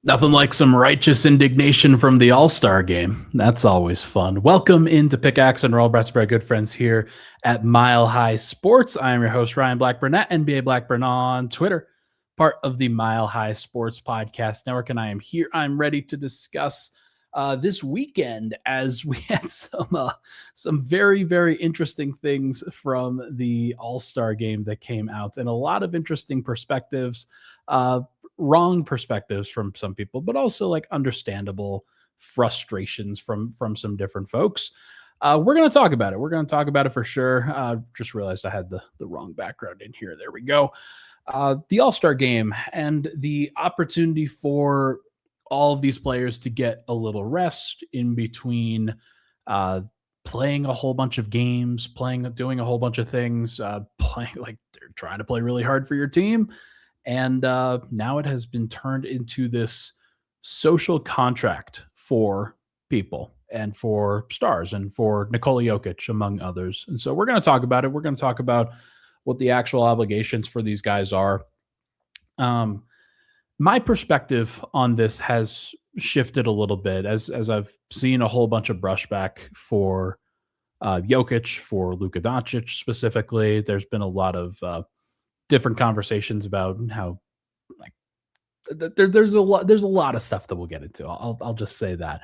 Nothing like some righteous indignation from the All-Star game. That's always fun. Welcome into Pickaxe and Roll, brought to you by good friends here at Mile High Sports. I am your host, Ryan Blackburn, at NBA Blackburn on Twitter, part of the Mile High Sports Podcast Network, and I am here. I'm ready to discuss this weekend as we had some very, very interesting things from the All-Star game that came out, and a lot of interesting perspectives. Wrong perspectives from some people, but also like understandable frustrations from some different folks. We're going to talk about it. We're going to talk about it for sure. Just realized I had the wrong background in here. There we go. The All-Star game and the opportunity for all of these players to get a little rest in between playing a whole bunch of games, doing a whole bunch of things, playing like they're trying to play really hard for your team. And now it has been turned into this social contract for people and for stars and for Nikola Jokic, among others. And so we're going to talk about it. We're going to talk about what the actual obligations for these guys are. My perspective on this has shifted a little bit as I've seen a whole bunch of brushback for Jokic, for Luka Doncic specifically. There's been a lot of different conversations about how like there's a lot of stuff that we'll get into. I'll just say that.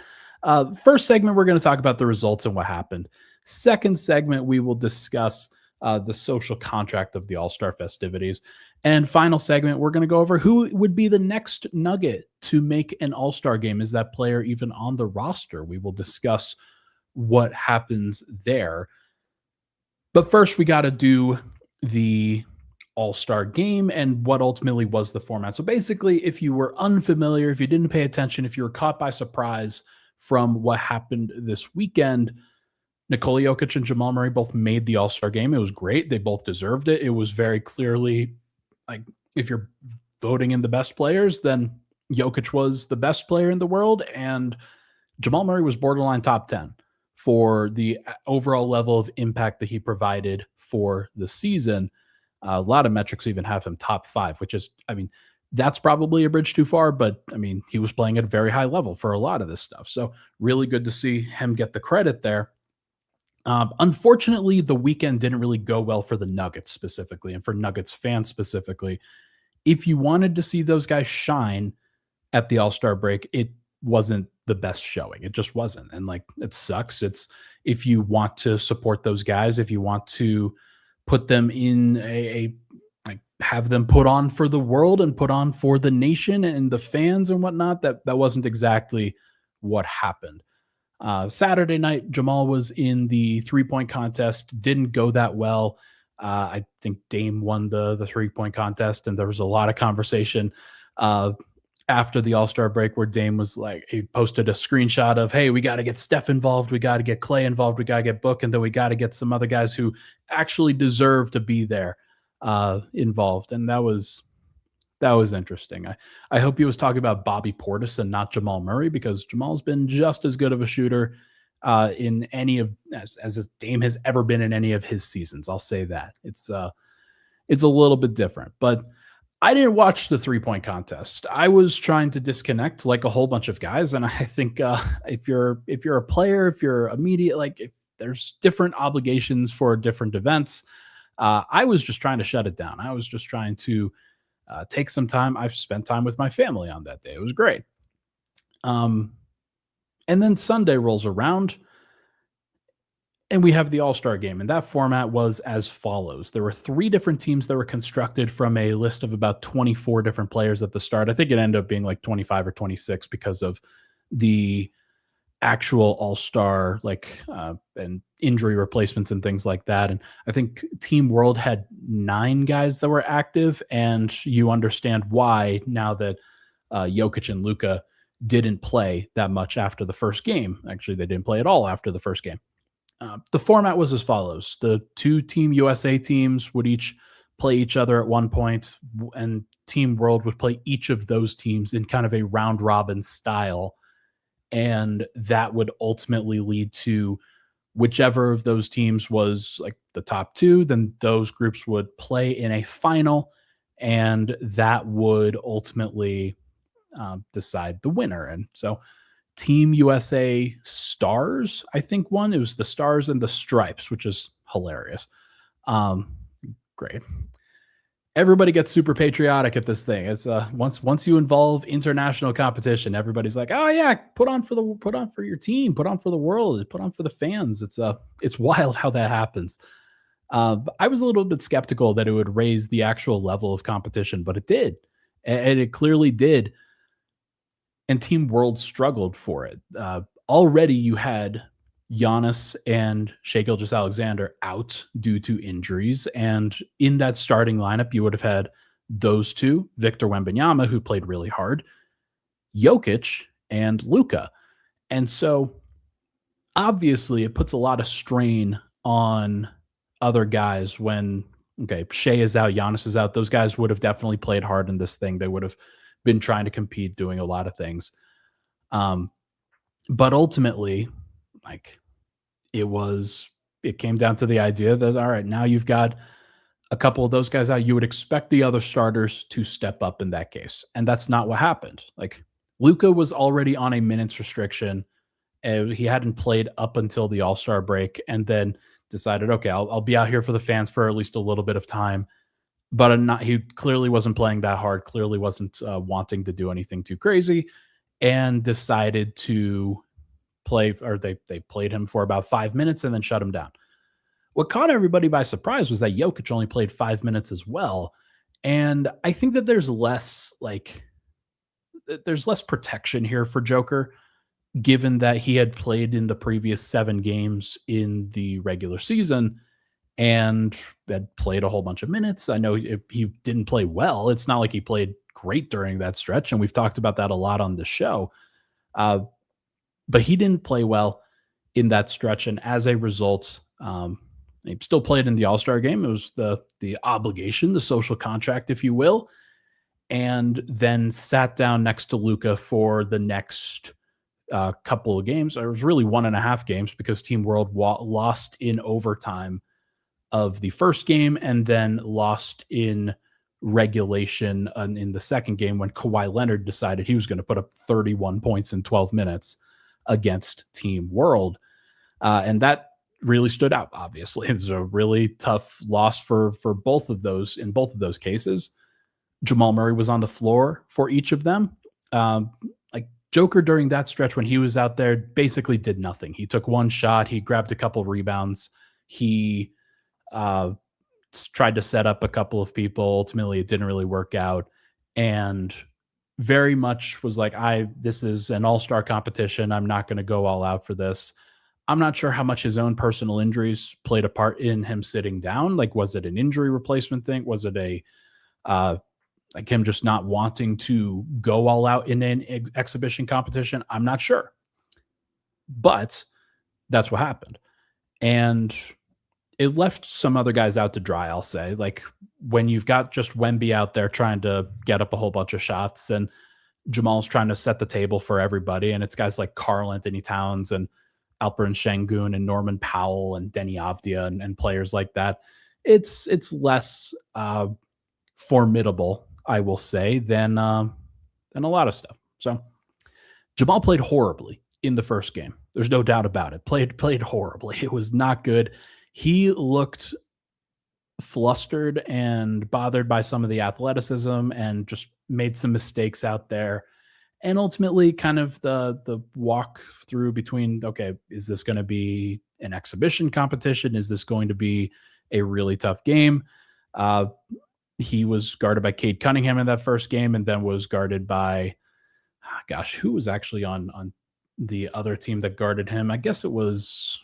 First segment, we're going to talk about the results and what happened. Second segment, we will discuss the social contract of the All-Star festivities. And final segment, we're going to go over who would be the next Nugget to make an All-Star game. Is that player even on the roster? We will discuss what happens there. But first, we got to do the All-Star game and what ultimately was the format. So basically, if you were unfamiliar, if you didn't pay attention, if you were caught by surprise from what happened this weekend, Nikola Jokic and Jamal Murray both made the All-Star game. It was great. They both deserved it. It was very clearly like if you're voting in the best players, then Jokic was the best player in the world, and Jamal Murray was borderline top 10 for the overall level of impact that he provided for the season. A lot of metrics even have him top 5, which is, I mean, that's probably a bridge too far, but I mean, he was playing at a very high level for a lot of this stuff. So really good to see him get the credit there. Unfortunately, the weekend didn't really go well for the Nuggets specifically, and for Nuggets fans specifically. If you wanted to see those guys shine at the All-Star break, it wasn't the best showing. It just wasn't. And like, it sucks. It's if you want to support those guys, if you want to put them in like have them put on for the world and put on for the nation and the fans and whatnot, that wasn't exactly what happened. Saturday night, Jamal was in the 3-point contest, didn't go that well. I think Dame won the 3-point contest, and there was a lot of conversation after the All-Star break where Dame was like, he posted a screenshot of, hey, we got to get Steph involved, we got to get Clay involved, we got to get Book, and then we got to get some other guys who actually deserve to be there involved. And that was interesting. I hope he was talking about Bobby Portis and not Jamal Murray, because Jamal's been just as good of a shooter in any of as Dame has ever been in any of his seasons. I'll say that. It's a little bit different, but I didn't watch the 3-point contest. I was trying to disconnect like a whole bunch of guys. And I think if you're a player, if you're a media, like if there's different obligations for different events, I was just trying to shut it down. I was just trying to take some time. I've spent time with my family on that day. It was great. And then Sunday rolls around and we have the All-Star game, and that format was as follows. There were 3 different teams that were constructed from a list of about 24 different players at the start. I think it ended up being like 25 or 26 because of the actual All-Star and injury replacements and things like that. And I think Team World had 9 guys that were active, and you understand why now that Jokic and Luka didn't play that much after the first game. Actually, they didn't play at all after the first game. The format was as follows. The 2 Team USA teams would each play each other at one point, and Team World would play each of those teams in kind of a round robin style. And that would ultimately lead to whichever of those teams was like the top 2, then those groups would play in a final, and that would ultimately decide the winner. And so Team USA Stars, I think, won. It was the Stars and the Stripes, which is hilarious. Great. Everybody gets super patriotic at this thing. It's once you involve international competition, everybody's like, oh yeah, put on for your team, put on for the world, put on for the fans. It's wild how that happens. I was a little bit skeptical that it would raise the actual level of competition, but it did, and it clearly did. And Team World struggled for it. Already you had Giannis and Shai Gilgeous-Alexander out due to injuries. And in that starting lineup, you would have had those two, Victor Wembanyama, who played really hard, Jokic, and Luka. And so obviously it puts a lot of strain on other guys when, okay, Shai is out, Giannis is out. Those guys would have definitely played hard in this thing. They would have been trying to compete, doing a lot of things. But ultimately, like, it came down to the idea that, all right, now you've got a couple of those guys out. You would expect the other starters to step up in that case. And that's not what happened. Like, Luka was already on a minutes restriction. He hadn't played up until the All-Star break, and then decided, okay, I'll be out here for the fans for at least a little bit of time. But he clearly wasn't playing that hard, clearly wasn't wanting to do anything too crazy, and decided to play, or they played him for about 5 minutes and then shut him down. What caught everybody by surprise was that Jokic only played 5 minutes as well. And I think that there's less protection here for Joker, given that he had played in the previous 7 games in the regular season and had played a whole bunch of minutes. I know he didn't play well. It's not like he played great during that stretch, and we've talked about that a lot on the show. But he didn't play well in that stretch, and as a result, he still played in the All-Star game. It was the obligation, the social contract, if you will, and then sat down next to Luka for the next couple of games. It was really 1.5 games because Team World lost in overtime of the first game and then lost in regulation in the second game when Kawhi Leonard decided he was going to put up 31 points in 12 minutes against Team World. And that really stood out, obviously. It's a really tough loss for both of those. In both of those cases, Jamal Murray was on the floor for each of them. Like, Joker during that stretch when he was out there basically did nothing. He took one shot. He grabbed a couple rebounds. He tried to set up a couple of people. Ultimately, it didn't really work out. And very much was like, this is an all-star competition. I'm not going to go all out for this. I'm not sure how much his own personal injuries played a part in him sitting down. Like, was it an injury replacement thing? Was it like him just not wanting to go all out in an exhibition competition? I'm not sure. But that's what happened. And it left some other guys out to dry, I'll say. Like, when you've got just Wemby out there trying to get up a whole bunch of shots and Jamal's trying to set the table for everybody, and it's guys like Karl Anthony Towns and Alperen Şengün and Norman Powell and Denny Avdia and players like that, it's less formidable, I will say, than a lot of stuff. So Jamal played horribly in the first game. There's no doubt about it. Played horribly. It was not good. He looked flustered and bothered by some of the athleticism and just made some mistakes out there. And ultimately, kind of the walk through between, okay, is this going to be an exhibition competition? Is this going to be a really tough game? He was guarded by Cade Cunningham in that first game, and then was guarded by, who was actually on the other team that guarded him? I guess it was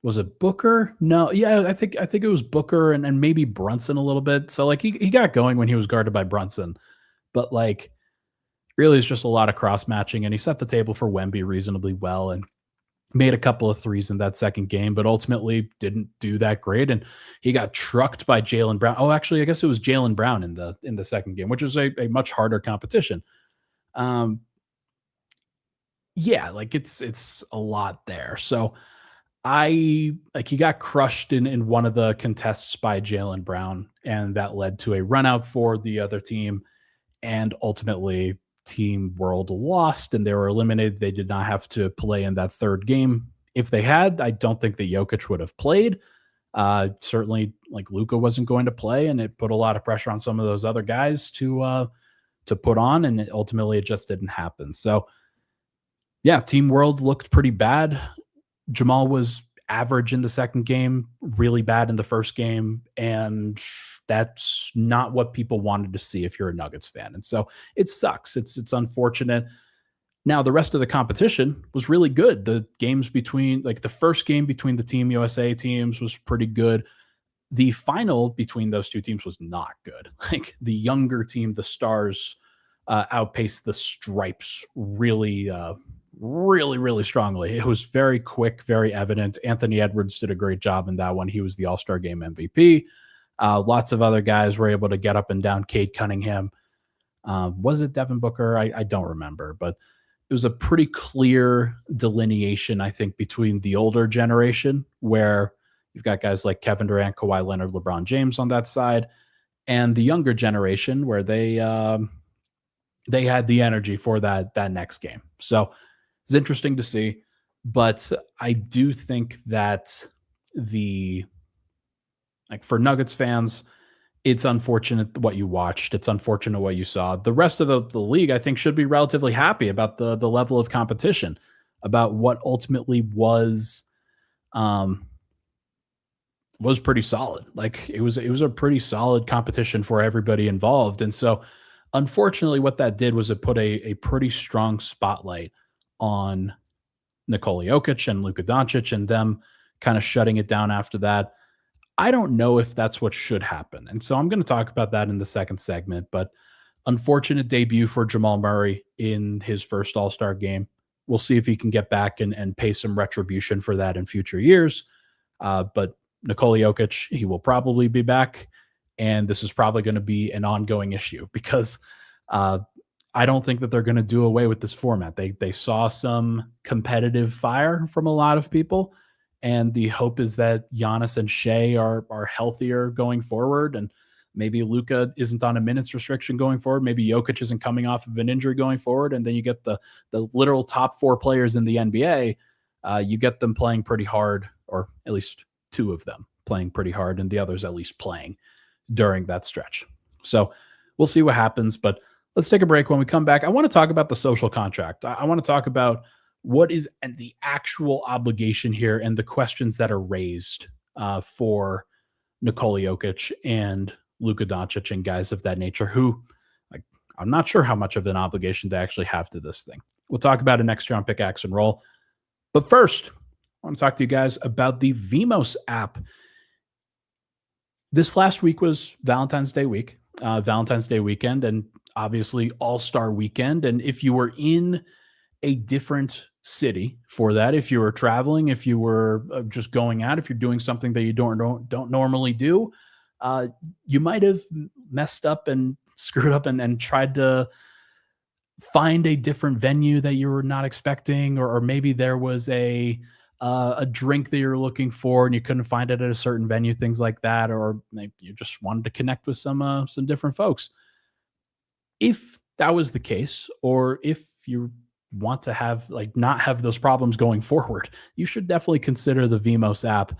it Booker? No, yeah, I think it was Booker and maybe Brunson a little bit. So like he got going when he was guarded by Brunson, but like really it's just a lot of cross matching, and he set the table for Wemby reasonably well and made a couple of threes in that second game, but ultimately didn't do that great. And he got trucked by Jaylen Brown. Oh, actually, I guess it was Jaylen Brown in the second game, which was a much harder competition. Yeah, like it's a lot there. So he got crushed in one of the contests by Jaylen Brown, and that led to a run out for the other team. and ultimately Team World lost and they were eliminated. They did not have to play in that third game. If they had, I don't think that Jokic would have played. Certainly, like Luka wasn't going to play, and it put a lot of pressure on some of those other guys to put on, and ultimately it just didn't happen. So, yeah, Team World looked pretty bad. Jamal was average in the second game, really bad in the first game, and that's not what people wanted to see if you're a Nuggets fan. And so it sucks. It's unfortunate. Now the rest of the competition was really good. The games between like the first game between the Team USA teams was pretty good. The final between those two teams was not good. Like the younger team, the Stars, outpaced the Stripes really strongly. It was very quick, very evident. Anthony Edwards did a great job in that one. He was the All-Star Game MVP. Lots of other guys were able to get up and down. Cade Cunningham. Was it Devin Booker? I don't remember, but it was a pretty clear delineation, I think, between the older generation, where you've got guys like Kevin Durant, Kawhi Leonard, LeBron James on that side, and the younger generation, where they had the energy for that next game. So it's interesting to see, but I do think that the like for Nuggets fans, it's unfortunate what you watched. It's unfortunate what you saw. The rest of the league, I think, should be relatively happy about the level of competition, about what ultimately was pretty solid. Like it was a pretty solid competition for everybody involved. And so unfortunately what that did was it put a pretty strong spotlight on Nikola Jokic and Luka Doncic and them kind of shutting it down after that. I don't know if that's what should happen. And so I'm going to talk about that in the second segment, but unfortunate debut for Jamal Murray in his first All-Star game. We'll see if he can get back and pay some retribution for that in future years. But Nikola Jokic, he will probably be back. And this is probably going to be an ongoing issue because I don't think that they're going to do away with this format. They saw some competitive fire from a lot of people, and the hope is that Giannis and Shea are healthier going forward, and maybe Luka isn't on a minutes restriction going forward. Maybe Jokic isn't coming off of an injury going forward, and then you get the literal top four players in the NBA. You get them playing pretty hard, or at least two of them playing pretty hard, and the others at least playing during that stretch. So we'll see what happens, but let's take a break. When we come back, I want to talk about the social contract. I want to talk about what is the actual obligation here and the questions that are raised for Nikola Jokic and Luka Doncic and guys of that nature who, like, I'm not sure how much of an obligation they actually have to this thing. We'll talk about it next year on Pickaxe and Roll. But first, I want to talk to you guys about the Vimos app. This last week was Valentine's Day week, Valentine's Day weekend, and obviously All-Star weekend. And if you were in a different city for that, if you were traveling, if you were just going out, if you're doing something that you don't normally do, you might have messed up and screwed up and tried to find a different venue that you were not expecting, or maybe there was a drink that you're looking for and you couldn't find it at a certain venue, things like that, or maybe you just wanted to connect with some different folks. If that was the case, or if you want to have not have those problems going forward, you should definitely consider the Vimos app.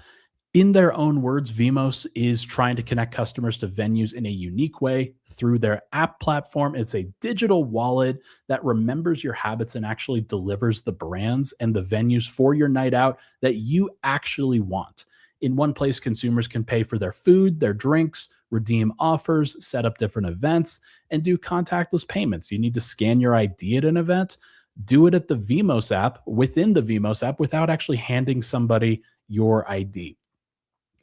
In their own words, Vimos is trying to connect customers to venues in a unique way through their app platform. It's a digital wallet that remembers your habits and actually delivers the brands and the venues for your night out that you actually want. In one place, consumers can pay for their food, their drinks, redeem offers, set up different events, and do contactless payments. You need to scan your ID at an event. Do it at the Vimos app, within the Vimos app, without actually handing somebody your ID.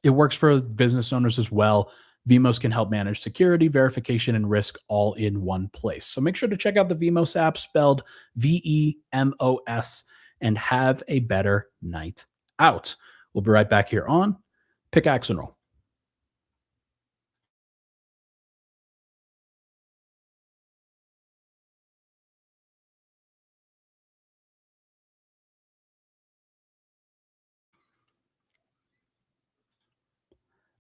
It works for business owners as well. Vimos can help manage security, verification, and risk all in one place. So make sure to check out the Vimos app, spelled Vemos, and have a better night out. We'll be right back here on Pickaxe and Roll.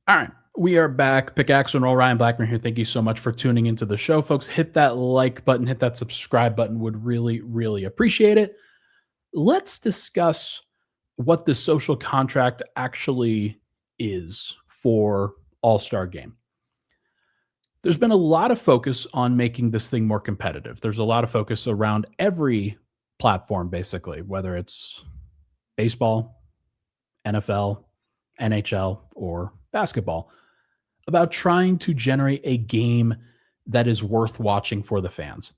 All right, We are back. Pickaxe and Roll, Ryan Blackburn here. Thank you so much for tuning into the show, folks. Hit that like button, hit that subscribe button. Would really, really appreciate it. Let's discuss what the social contract actually is for All-Star Game. There's been a lot of focus on making this thing more competitive. There's a lot of focus around every platform, basically, whether it's baseball, NFL, NHL, or basketball, about trying to generate a game that is worth watching for the fans.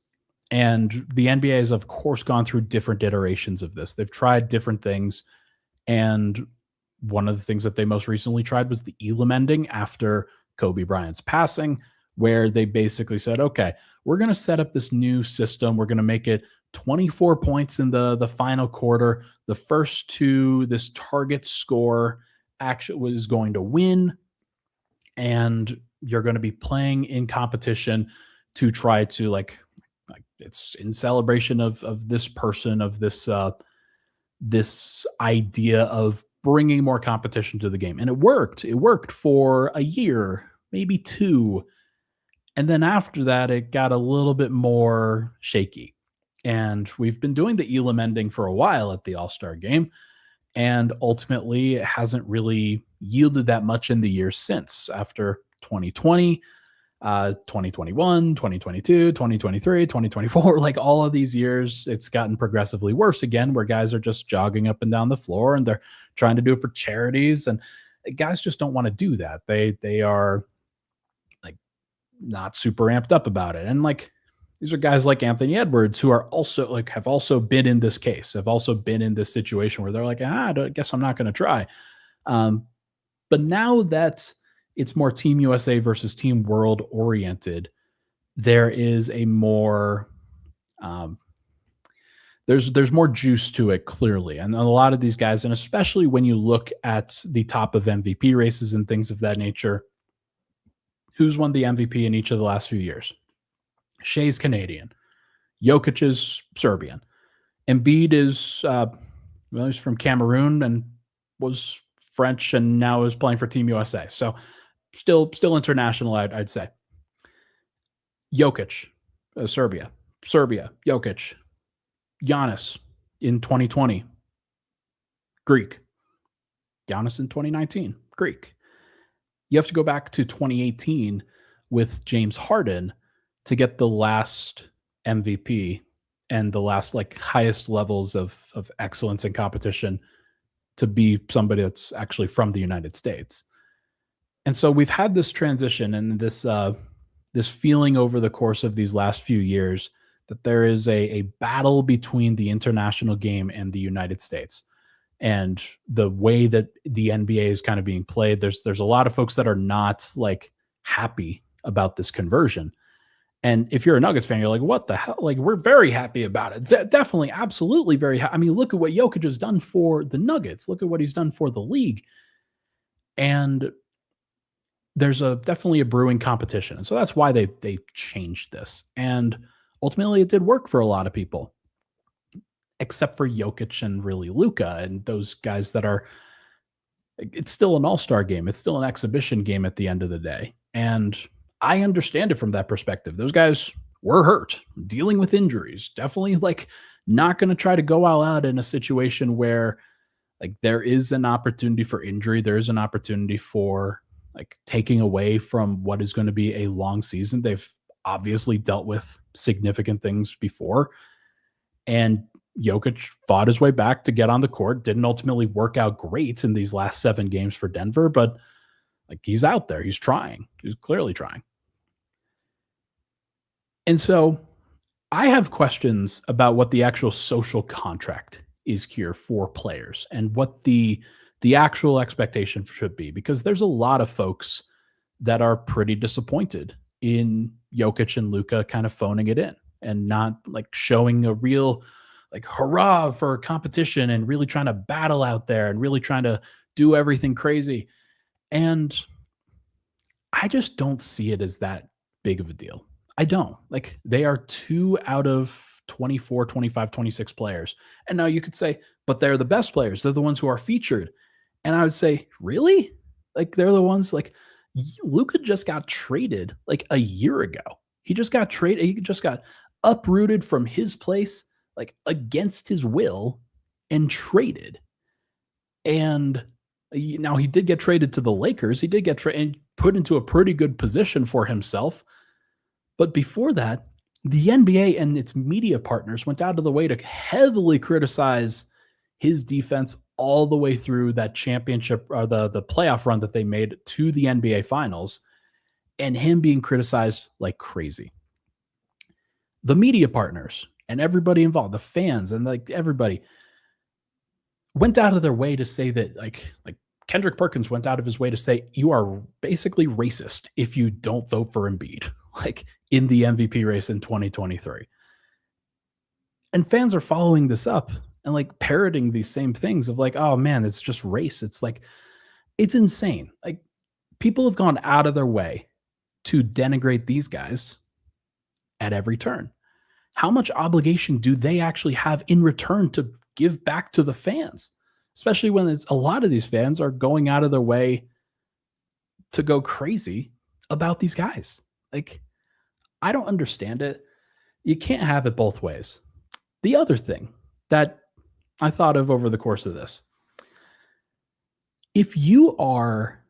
And the NBA has, of course, gone through different iterations of this. They've tried different things. And one of the things that they most recently tried was the Elam ending after Kobe Bryant's passing, where they basically said, okay, we're going to set up this new system. We're going to make it 24 points in the final quarter. The first two, this target score actually was going to win. And you're going to be playing in competition to try to like it's in celebration of this person, of this this idea of bringing more competition to the game. And it worked. It worked for a year, maybe two. And then after that, it got a little bit more shaky. And we've been doing the Elam ending for a while at the All-Star Game. And ultimately, it hasn't really yielded that much in the years since. After 2020, 2021, 2022, 2023, 2024, like all of these years, it's gotten progressively worse again, where guys are just jogging up and down the floor and they're trying to do it for charities. And guys just don't want to do that. They are like not super amped up about it. And like, these are guys like Anthony Edwards who are also like, have also been in this case, have also been in this situation where they're like, I guess I'm not going to try. But now that it's more Team USA versus Team World oriented, there is a more, there's more juice to it clearly. And a lot of these guys, and especially when you look at the top of MVP races and things of that nature, who's won the MVP in each of the last few years? Shea's Canadian. Jokic is Serbian. Embiid is, he's from Cameroon and was French and now is playing for Team USA. So still international, I'd say. Jokic, Serbia, Jokic. Giannis in 2020, Greek. Giannis in 2019, Greek. You have to go back to 2018 with James Harden to get the last MVP and the last like highest levels of excellence in competition to be somebody that's actually from the United States. And so we've had this transition and this feeling over the course of these last few years that there is a battle between the international game and the United States. And the way that the NBA is kind of being played, there's a lot of folks that are not like happy about this conversion. And if you're a Nuggets fan, you're like, what the hell? Like, we're very happy about it. Definitely, absolutely very happy. I mean, look at what Jokic has done for the Nuggets. Look at what he's done for the league. And there's definitely a brewing competition. And so that's why they changed this. And ultimately, it did work for a lot of people, except for Jokic and really Luka and those guys that are, it's still an all-star game. It's still an exhibition game at the end of the day. And I understand it from that perspective. Those guys were hurt, dealing with injuries, definitely like not going to try to go all out in a situation where like there is an opportunity for injury. There is an opportunity for like taking away from what is going to be a long season. They've obviously dealt with significant things before. And Jokic fought his way back to get on the court. Didn't ultimately work out great in these last 7 games for Denver, but like he's out there. He's trying. He's clearly trying. And so I have questions about what the actual social contract is here for players and what the actual expectation should be, because there's a lot of folks that are pretty disappointed in Jokic and Luka kind of phoning it in and not like showing a real like hurrah for competition and really trying to battle out there and really trying to do everything crazy. And I just don't see it as that big of a deal. I don't. Like, they are 2 out of 24, 25, 26 players. And now you could say, but they're the best players. They're the ones who are featured. And I would say, really? Like, they're the ones like, Luka just got traded like a year ago. He just got traded. He just got uprooted from his place, like against his will, and traded. And now he did get traded to the Lakers. He did get and put into a pretty good position for himself. But before that, the NBA and its media partners went out of the way to heavily criticize his defense all the way through that championship or the playoff run that they made to the NBA Finals, and him being criticized like crazy. The media partners and everybody involved, the fans and like everybody, went out of their way to say that like Kendrick Perkins went out of his way to say you are basically racist if you don't vote for Embiid, like in the MVP race in 2023. And fans are following this up and like parroting these same things of like, oh man, it's just race. It's like, it's insane. Like people have gone out of their way to denigrate these guys at every turn. How much obligation do they actually have in return to give back to the fans? Especially when it's a lot of these fans are going out of their way to go crazy about these guys. Like, I don't understand it. You can't have it both ways. The other thing that I thought of over the course of this, if you are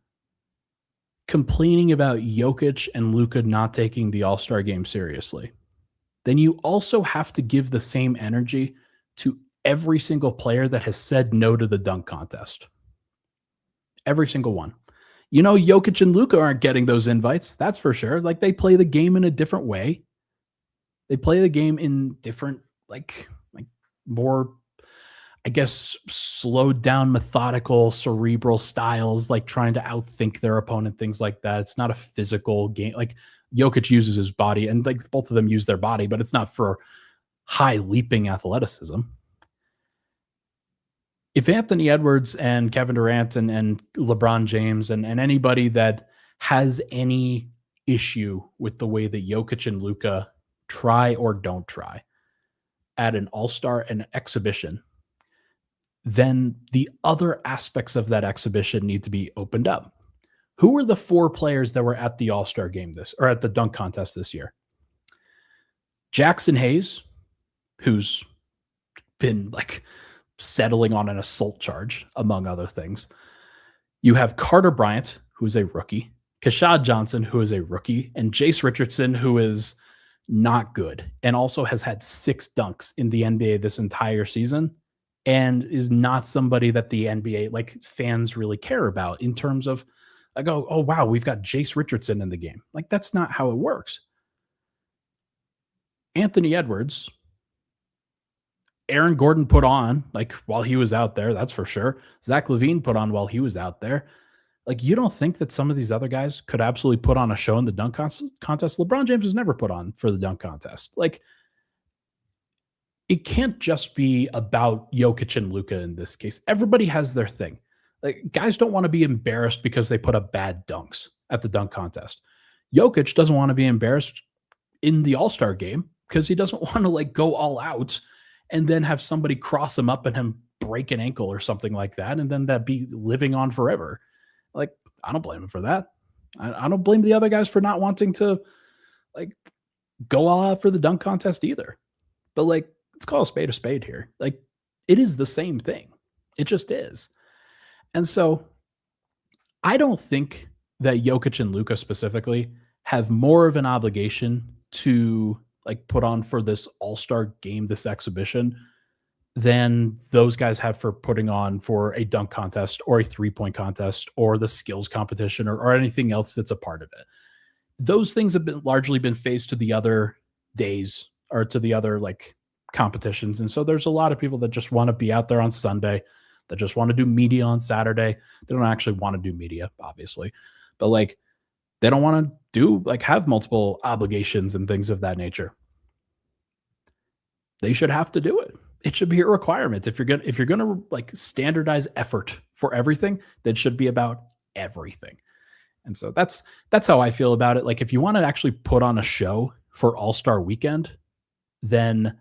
complaining about Jokic and Luka not taking the All-Star game seriously, then you also have to give the same energy to every single player that has said no to the dunk contest. Every single one. You know, Jokic and Luka aren't getting those invites. That's for sure. Like they play the game in a different way. They play the game in different, like more, I guess, slowed down, methodical, cerebral styles, like trying to outthink their opponent, things like that. It's not a physical game. Like Jokic uses his body, and like both of them use their body, but it's not for high leaping athleticism. If Anthony Edwards and Kevin Durant and LeBron James and anybody that has any issue with the way that Jokic and Luka try or don't try at an all-star and exhibition, then the other aspects of that exhibition need to be opened up. Who were the 4 players that were at the all-star game or at the dunk contest this year? Jackson Hayes, who's been like settling on an assault charge, among other things. You have Carter Bryant, who is a rookie, Kashad Johnson, who is a rookie, and Jace Richardson, who is not good and also has had 6 dunks in the NBA this entire season and is not somebody that the NBA, like fans really care about in terms of like, oh wow, we've got Jace Richardson in the game. Like that's not how it works. Anthony Edwards, Aaron Gordon put on like while he was out there, that's for sure. Zach LaVine put on while he was out there. Like you don't think that some of these other guys could absolutely put on a show in the dunk contest? LeBron James has never put on for the dunk contest. Like it can't just be about Jokic and Luka in this case. Everybody has their thing. Like guys don't want to be embarrassed because they put up bad dunks at the dunk contest. Jokic doesn't want to be embarrassed in the All-Star game because he doesn't want to like go all out and then have somebody cross him up and him break an ankle or something like that. And then that be living on forever. Like, I don't blame him for that. I don't blame the other guys for not wanting to like go all out for the dunk contest either. But like, let's call a spade here. Like it is the same thing. It just is. And so I don't think that Jokic and Luka specifically have more of an obligation to like put on for this all-star game, this exhibition, than those guys have for putting on for a dunk contest or a 3-point contest or the skills competition or anything else that's a part of it. Those things have been largely been phased to the other days or to the other like competitions. And so there's a lot of people that just want to be out there on Sunday, that just want to do media on Saturday. They don't actually want to do media, obviously, but like they don't want to do like have multiple obligations and things of that nature. They should have to do it. It should be a requirement. If you're gonna like standardize effort for everything, that should be about everything. And so that's how I feel about it. Like if you want to actually put on a show for All-Star Weekend, then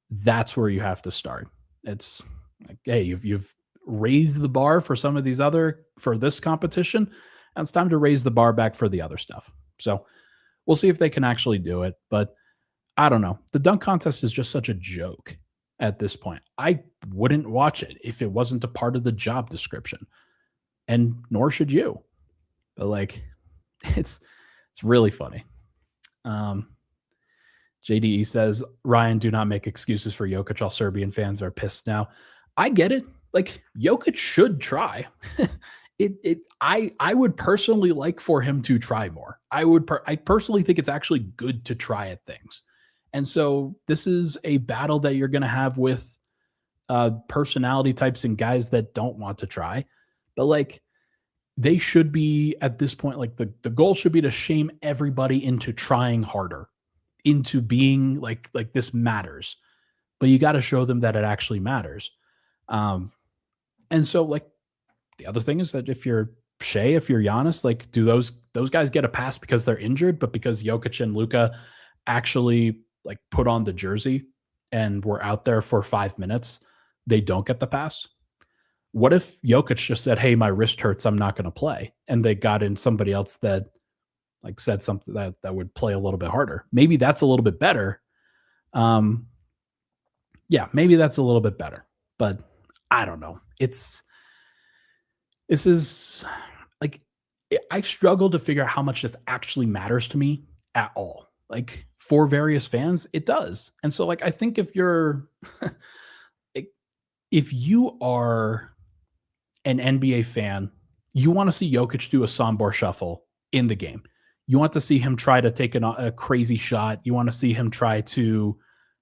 that's where you have to start. It's like, hey, you've raised the bar for some of these for this competition. And it's time to raise the bar back for the other stuff. So we'll see if they can actually do it. But I don't know. The dunk contest is just such a joke at this point. I wouldn't watch it if it wasn't a part of the job description. And nor should you. But like, it's really funny. JDE says, Ryan, do not make excuses for Jokic. All Serbian fans are pissed now. I get it. Like, Jokic should try. I would personally like for him to try more. I personally think it's actually good to try at things. And so this is a battle that you're going to have with personality types and guys that don't want to try. But like, they should be at this point, like the goal should be to shame everybody into trying harder, into being like this matters. But you got to show them that it actually matters. And so like the other thing is that if you're Shea, if you're Giannis, like do those guys get a pass because they're injured, but because Jokic and Luka actually like put on the jersey and were out there for 5 minutes, they don't get the pass? What if Jokic just said, hey, my wrist hurts, I'm not going to play, and they got in somebody else that like said something that would play a little bit harder? Maybe that's a little bit better. Yeah, maybe that's a little bit better, but I don't know. This is like, I struggle to figure out how much this actually matters to me at all. Like for various fans, it does. And so like, I think if you're, if you are an NBA fan, you want to see Jokic do a Sombor shuffle in the game. You want to see him try to take a crazy shot. You want to see him try to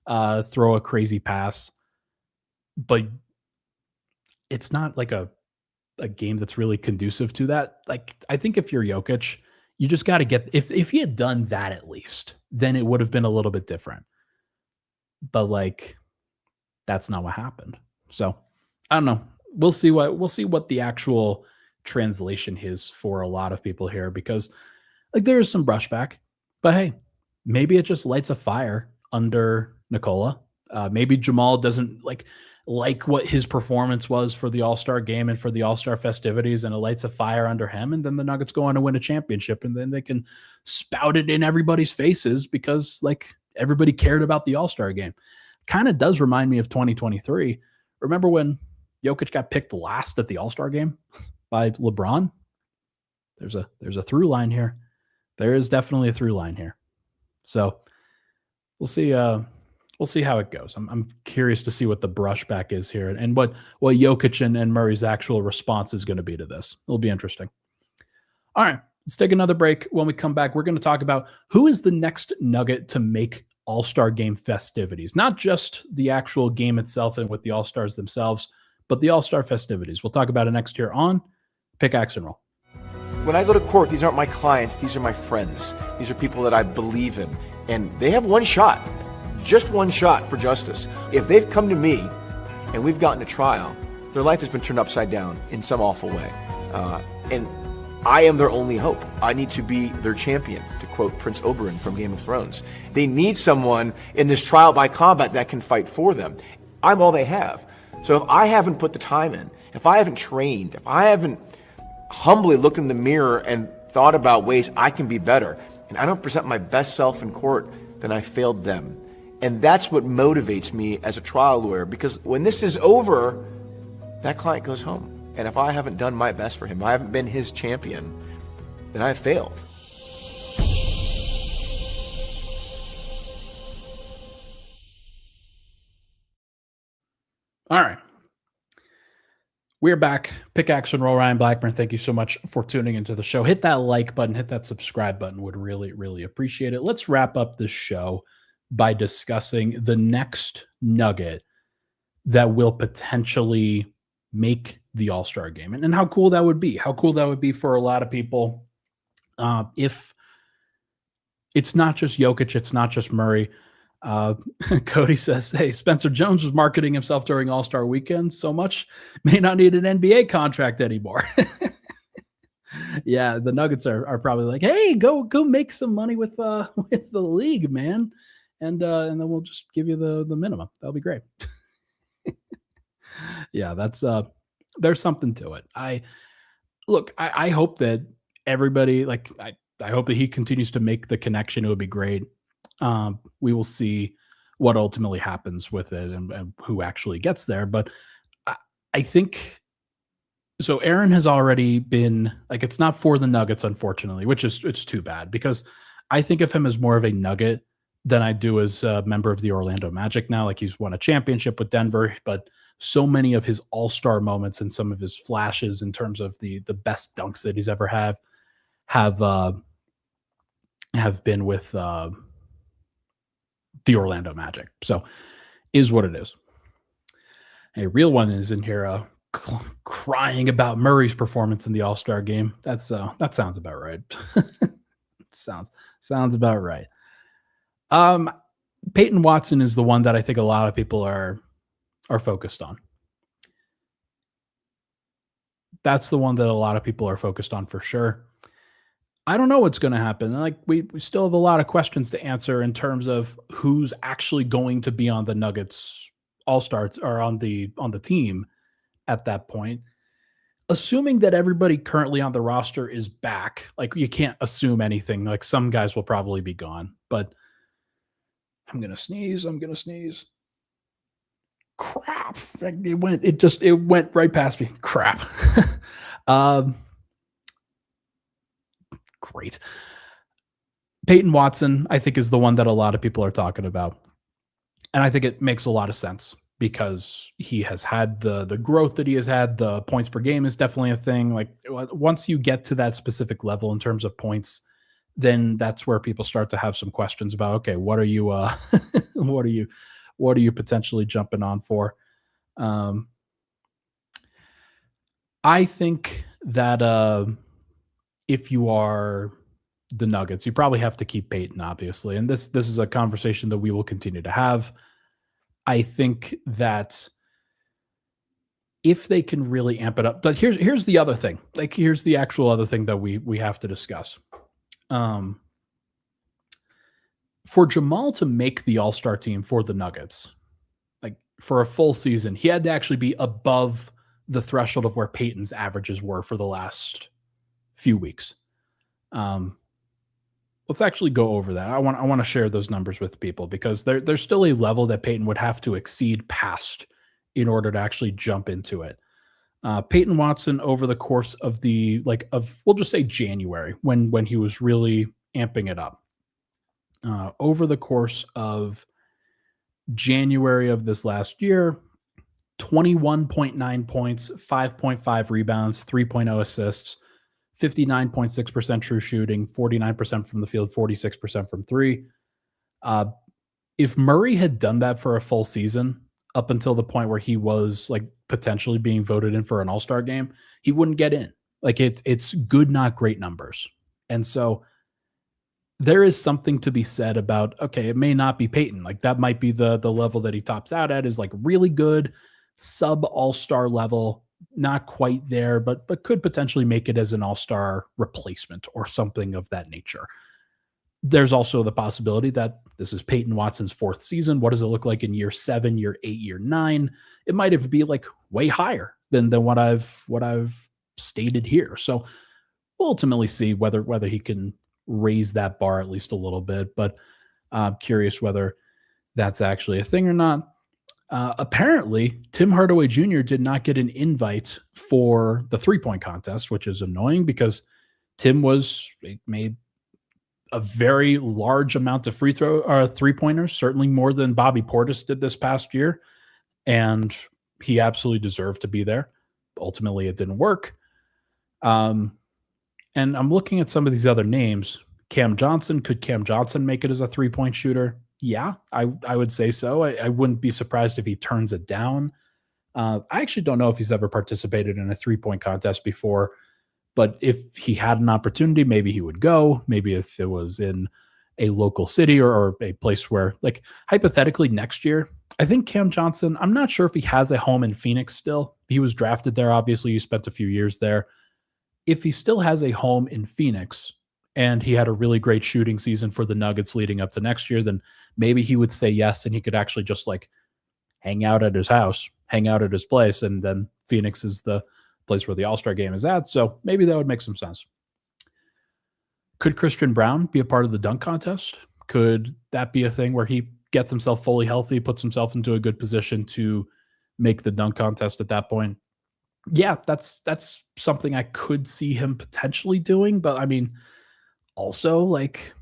throw a crazy pass. But it's not like a game that's really conducive to that. Like, I think if you're Jokic, you just got to get, if he had done that at least, then it would have been a little bit different. But like, that's not what happened. So I don't know. We'll see what the actual translation is for a lot of people here, because like there is some brushback, but hey, maybe it just lights a fire under Nikola. Maybe Jamal doesn't like what his performance was for the All-Star game and for the All-Star festivities, and it lights a fire under him, and then the Nuggets go on to win a championship, and then they can spout it in everybody's faces because like everybody cared about the All-Star game. Kind of does remind me of 2023. Remember when Jokic got picked last at the All-Star game by LeBron? There's a through line here. There is definitely a through line here. So we'll see how it goes. I'm curious to see what the brushback is here and what Jokic and Murray's actual response is going to be to this. It'll be interesting. All right, let's take another break. When we come back, we're going to talk about who is the next Nugget to make All-Star game festivities. Not just the actual game itself and with the All-Stars themselves, but the All-Star festivities. We'll talk about it next here on Pickaxe and Roll. When I go to court, these aren't my clients. These are my friends. These are people that I believe in. And they have one shot, just one shot for justice. If they've come to me and we've gotten to trial, their life has been turned upside down in some awful way. And I am their only hope. I need to be their champion, to quote Prince Oberyn from Game of Thrones. They need someone in this trial by combat that can fight for them. I'm all they have. So if I haven't put the time in, if I haven't trained, if I haven't humbly looked in the mirror and thought about ways I can be better, and I don't present my best self in court, then I failed them. And that's what motivates me as a trial lawyer, because when this is over, that client goes home. And if I haven't done my best for him, if I haven't been his champion, then I've failed. All right. We're back. Pickaxe and Roll. Ryan Blackburn, thank you so much for tuning into the show. Hit that like button, hit that subscribe button. Would really, really appreciate it. Let's wrap up this show by discussing the next nugget that will potentially make the All-Star game and how cool that would be. How cool that would be for a lot of people if it's not just Jokic, it's not just Murray. Cody says, hey, Spencer Jones was marketing himself during All-Star weekend so much, may not need an NBA contract anymore. Yeah, the Nuggets are probably like, hey, go make some money with the league, man. And then we'll just give you the minimum. That'll be great. Yeah, that's there's something to it. I hope that everybody, like, I hope that he continues to make the connection. It would be great. We will see what ultimately happens with it and who actually gets there. But I think so. Aaron has already been like, it's not for the Nuggets, unfortunately, which is, it's too bad because I think of him as more of a Nugget than I do as a member of the Orlando Magic now. Like, he's won a championship with Denver, but so many of his all-star moments and some of his flashes in terms of the best dunks that he's ever have been with the Orlando Magic. So is what it is. A real one is in here crying about Murray's performance in the All-Star game. That sounds about right. sounds about right. Peyton Watson is the one that I think a lot of people are focused on. That's the one that a lot of people are focused on for sure. I don't know what's going to happen. Like, we still have a lot of questions to answer in terms of who's actually going to be on the Nuggets All-Star or on the team at that point. Assuming that everybody currently on the roster is back, like, you can't assume anything. Like, some guys will probably be gone, but I'm going to sneeze. Crap. It went right past me. Crap. Great. Peyton Watson, I think, is the one that a lot of people are talking about. And I think it makes a lot of sense because he has had the growth that he has had. The points per game is definitely a thing. Like, once you get to that specific level in terms of points, then that's where people start to have some questions about, okay, what are you what are you potentially jumping on for? I think that if you are the Nuggets, you probably have to keep Peyton, obviously. And this is a conversation that we will continue to have. I think that if they can really amp it up, but here's the other thing. Like, here's the actual other thing that we have to discuss. For Jamal to make the All-Star team for the Nuggets, like, for a full season, he had to actually be above the threshold of where Peyton's averages were for the last few weeks. Let's actually go over that. I want to share those numbers with people because there's still a level that Peyton would have to exceed past in order to actually jump into it. Peyton Watson, over the course of we'll just say January, when he was really amping it up. Over the course of January of this last year, 21.9 points, 5.5 rebounds, 3.0 assists, 59.6% true shooting, 49% from the field, 46% from three. If Murray had done that for a full season up until the point where he was like potentially being voted in for an All-Star game, he wouldn't get in. Like, it's good, not great numbers. And so there is something to be said about, okay, it may not be Peyton. Like, that might be the level that he tops out at is like really good, sub All-Star level, not quite there, but could potentially make it as an All-Star replacement or something of that nature. There's also the possibility that this is Peyton Watson's fourth season. What does it look like in year 7, year 8, year 9? It might have be like way higher than what I've stated here. So we'll ultimately see whether he can raise that bar at least a little bit, but I'm curious whether that's actually a thing or not. Apparently, Tim Hardaway Jr. did not get an invite for the 3-point contest, which is annoying because Tim made a very large amount of 3-pointers, certainly more than Bobby Portis did this past year, and he absolutely deserved to be there. Ultimately, it didn't work. And I'm looking at some of these other names. Cam Johnson, could Cam Johnson make it as a 3-point shooter? Yeah, I would say so. I wouldn't be surprised if he turns it down. I actually don't know if he's ever participated in a 3-point contest before, but if he had an opportunity, maybe he would go. Maybe if it was in a local city or a place where, like, hypothetically next year, I think Cam Johnson, I'm not sure if he has a home in Phoenix still. He was drafted there. Obviously, he spent a few years there. If he still has a home in Phoenix and he had a really great shooting season for the Nuggets leading up to next year, then maybe he would say yes and he could actually just like hang out at his house, hang out at his place, and then Phoenix is the place where the All-Star game is at. So maybe that would make some sense. Could Christian Brown be a part of the dunk contest? Could that be a thing where he gets himself fully healthy, puts himself into a good position to make the dunk contest at that point? Yeah, that's something I could see him potentially doing, but I mean, also like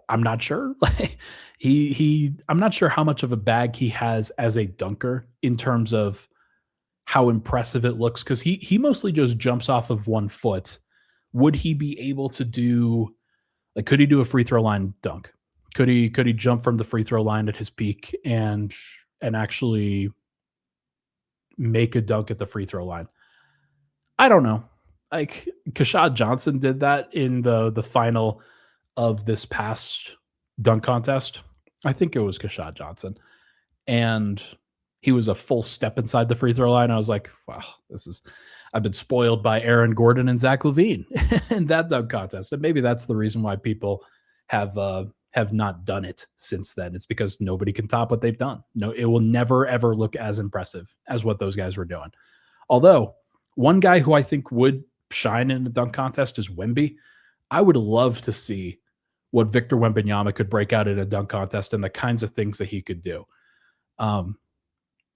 I'm not sure. Like I'm not sure how much of a bag he has as a dunker in terms of how impressive it looks because he mostly just jumps off of 1 foot. Would he be able to do like could he do a free throw line dunk? Could he jump from the free throw line at his peak and actually make a dunk at the free throw line? I don't know. Like Kashad Johnson did that in the final of this past dunk contest. I think it was Kashad Johnson. And he was a full step inside the free throw line. I was like, wow, I've been spoiled by Aaron Gordon and Zach LaVine in that dunk contest. And maybe that's the reason why people have not done it since then. It's because nobody can top what they've done. No, it will never, ever look as impressive as what those guys were doing. Although one guy who I think would shine in a dunk contest is Wemby. I would love to see what Victor Wembanyama could break out in a dunk contest and the kinds of things that he could do.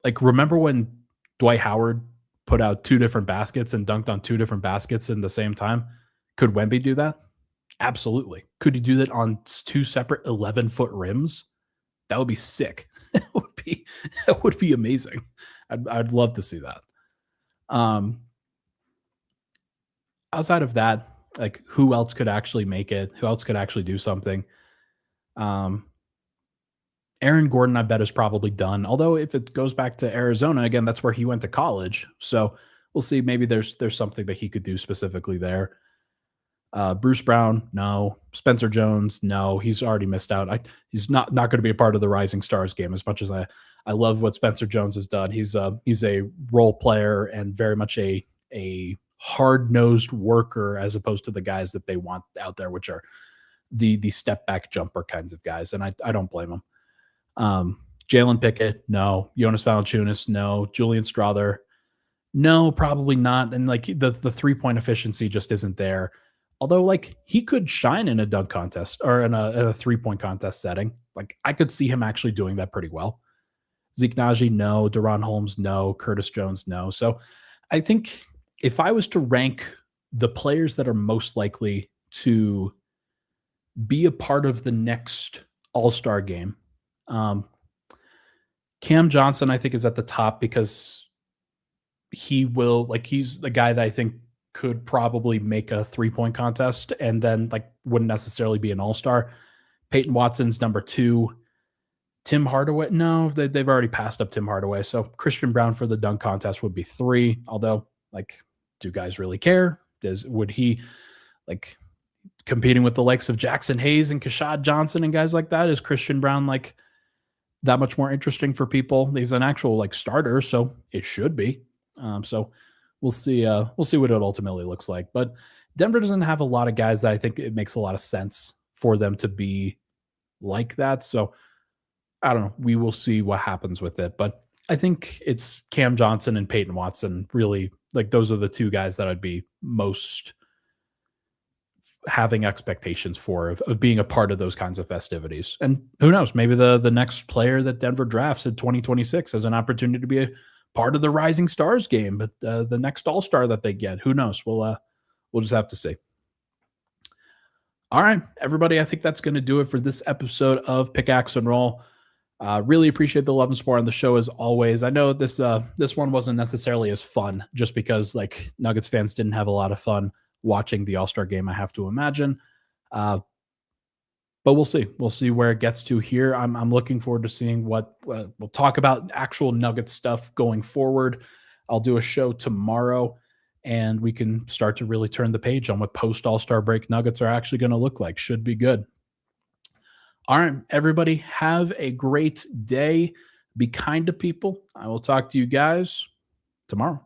Like remember when Dwight Howard put out 2 different baskets and dunked on 2 different baskets in the same time? Could Wemby do that? Absolutely. Could he do that on 2 separate 11-foot rims? That would be sick. That would be amazing. I'd love to see that. Outside of that, like who else could actually make it? Who else could actually do something? Aaron Gordon, I bet, is probably done. Although if it goes back to Arizona, again, that's where he went to college. So we'll see. Maybe there's something that he could do specifically there. Bruce Brown, no. Spencer Jones, no. He's already missed out. He's not going to be a part of the Rising Stars game as much as I love what Spencer Jones has done. He's a role player and very much a hard-nosed worker as opposed to the guys that they want out there, which are the step back jumper kinds of guys. And I don't blame them. Jalen Pickett, no. Jonas Valanciunas, no. Julian Strawther, no, probably not. And like the 3-point efficiency just isn't there. Although like he could shine in a dunk contest or in a 3-point contest setting. Like I could see him actually doing that pretty well. Zeke Naji, no. Deron Holmes, no. Curtis Jones, no. So I think if I was to rank the players that are most likely to be a part of the next All-Star game, Cam Johnson, I think, is at the top because he's the guy that I think could probably make a 3-point contest and then like wouldn't necessarily be an all-star. Peyton Watson's number 2. Tim Hardaway, no, they've already passed up Tim Hardaway. So Christian Brown for the dunk contest would be 3. Although, like, do guys really care? Would he like competing with the likes of Jackson Hayes and Kashad Johnson and guys like that? Is Christian Brown like that much more interesting for people? He's an actual like starter, so it should be. So we'll see what it ultimately looks like. But Denver doesn't have a lot of guys that I think it makes a lot of sense for them to be like that. So I don't know. We will see what happens with it. But I think it's Cam Johnson and Peyton Watson. Really, like those are the 2 guys that I'd be most having expectations for of being a part of those kinds of festivities. And who knows, maybe the next player that Denver drafts in 2026 has an opportunity to be a part of the Rising Stars game, but the next All-Star that they get, who knows? We'll just have to see. All right, everybody, I think that's going to do it for this episode of Pickaxe and Roll. Really appreciate the love and support on the show as always. I know this one wasn't necessarily as fun just because like Nuggets fans didn't have a lot of fun watching the All-Star game, I have to imagine. But we'll see. We'll see where it gets to here. I'm looking forward to seeing what we'll talk about actual Nuggets stuff going forward. I'll do a show tomorrow and we can start to really turn the page on what post All-Star break Nuggets are actually going to look like. Should be good. All right, everybody, have a great day. Be kind to people. I will talk to you guys tomorrow.